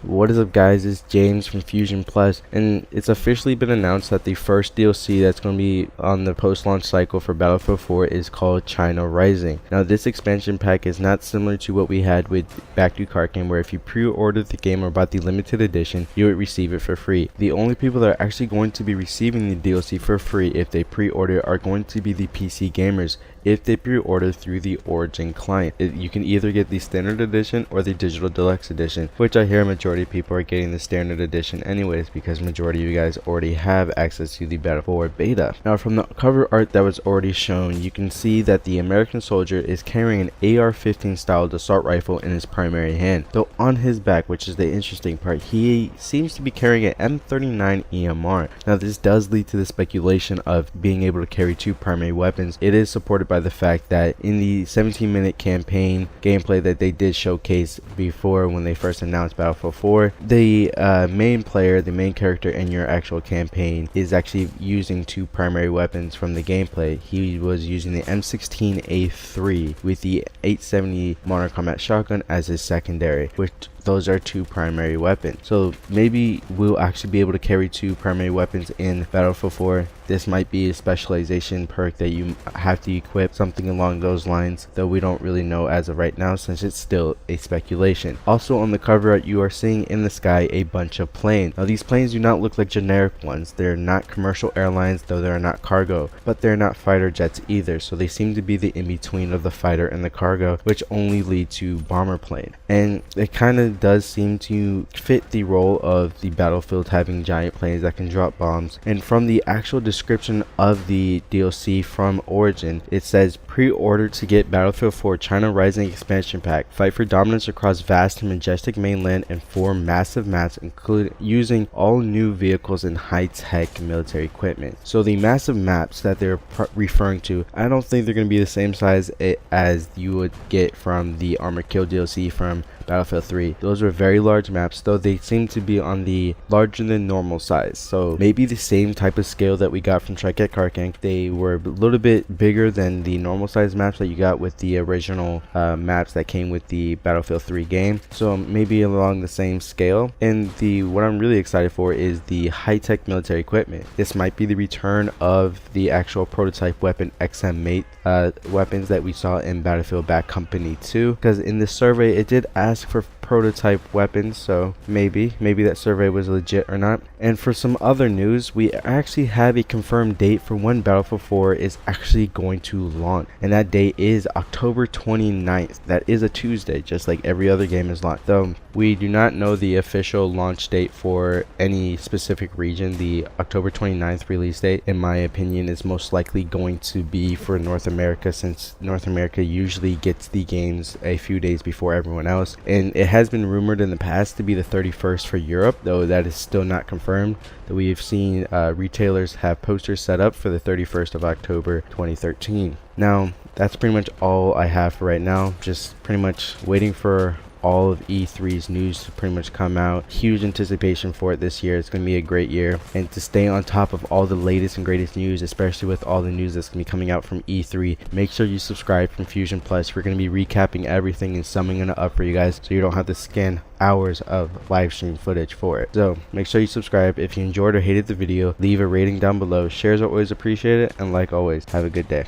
What is up, guys? It's James from Fusion Plus, and it's officially been announced that the first DLC that's going to be on the post-launch cycle for Battlefield 4 is called China Rising. Now, this expansion pack is not similar to what we had with Back to Karkin, where if you pre-ordered the game or bought the limited edition, you would receive it for free. The only people that are actually going to be receiving the DLC for free if they pre-order are going to be the PC gamers if they pre-order through the Origin client. You can either get the standard edition or the digital deluxe edition, which I hear a majority of people are getting the standard edition anyways, because majority of you guys already have access to the Battlefield 4 beta. Now, from the cover art that was already shown, you can see that the American soldier is carrying an AR-15 style assault rifle in his primary hand, though on his back, which is the interesting part, he seems to be carrying an M39 EMR. Now, this does lead to the speculation of being able to carry two primary weapons. It is supported by the fact that in the 17-minute campaign gameplay that they did showcase before when they first announced Battlefield 4, the main player, the main character in your actual campaign, is actually using two primary weapons from the gameplay. He was using the M16A3 with the 870 Modern Combat Shotgun as his secondary, which those are two primary weapons. So maybe we'll actually be able to carry two primary weapons in Battlefield 4. This might be a specialization perk that you have to equip, something along those lines, though we don't really know as of right now since it's still a speculation. Also on the cover art, you are seeing in the sky a bunch of planes. Now, these planes do not look like generic ones. They're not commercial airlines, though they're not cargo, but they're not fighter jets either, so they seem to be the in-between of the fighter and the cargo, which only lead to bomber plane. And it kind of does seem to fit the role of the Battlefield having giant planes that can drop bombs. And from the actual description of the DLC from Origin, it says pre-order to get Battlefield 4 China Rising expansion pack. Fight for dominance across vast and majestic mainland and 4 massive maps, including using all new vehicles and high-tech military equipment. So the massive maps that they're referring to, I don't think they're going to be the same size as you would get from the Armored Kill DLC from Battlefield 3. Those are very large maps, though they seem to be on the larger than normal size. So maybe the same type of scale that we got from Trek at Karkank. They were a little bit bigger than the normal size maps that you got with the original maps that came with the Battlefield 3 game. So maybe along the same scale. And what I'm really excited for is the high-tech military equipment. This might be the return of the actual prototype weapon XM8 weapons that we saw in Battlefield Bad Company 2, because in this survey it did ask for prototype weapons, so maybe that survey was legit or not. And for some other news, we actually have a confirmed date for when Battlefield 4 is actually going to launch, and that date is October 29th. That is a Tuesday, just like every other game is launched, though we do not know the official launch date for any specific region. The October 29th release date, in my opinion, is most likely going to be for North America, since North America usually gets the games a few days before everyone else, and it has been rumored in the past to be the 31st for Europe, though that is still not confirmed. That we have seen retailers have posters set up for the 31st of October 2013. Now, that's pretty much all I have for right now. Just pretty much waiting for all of E3's news to pretty much come out. Huge anticipation for it this year. It's going to be a great year, and to stay on top of all the latest and greatest news, especially with all the news that's going to be coming out from E3, make sure you subscribe from Fusion Plus. We're going to be recapping everything and summing it up for you guys, so you don't have to scan hours of live stream footage for it. So make sure you subscribe. If you enjoyed or hated the video, leave a rating down below. Shares are always appreciated, and like always, have a good day.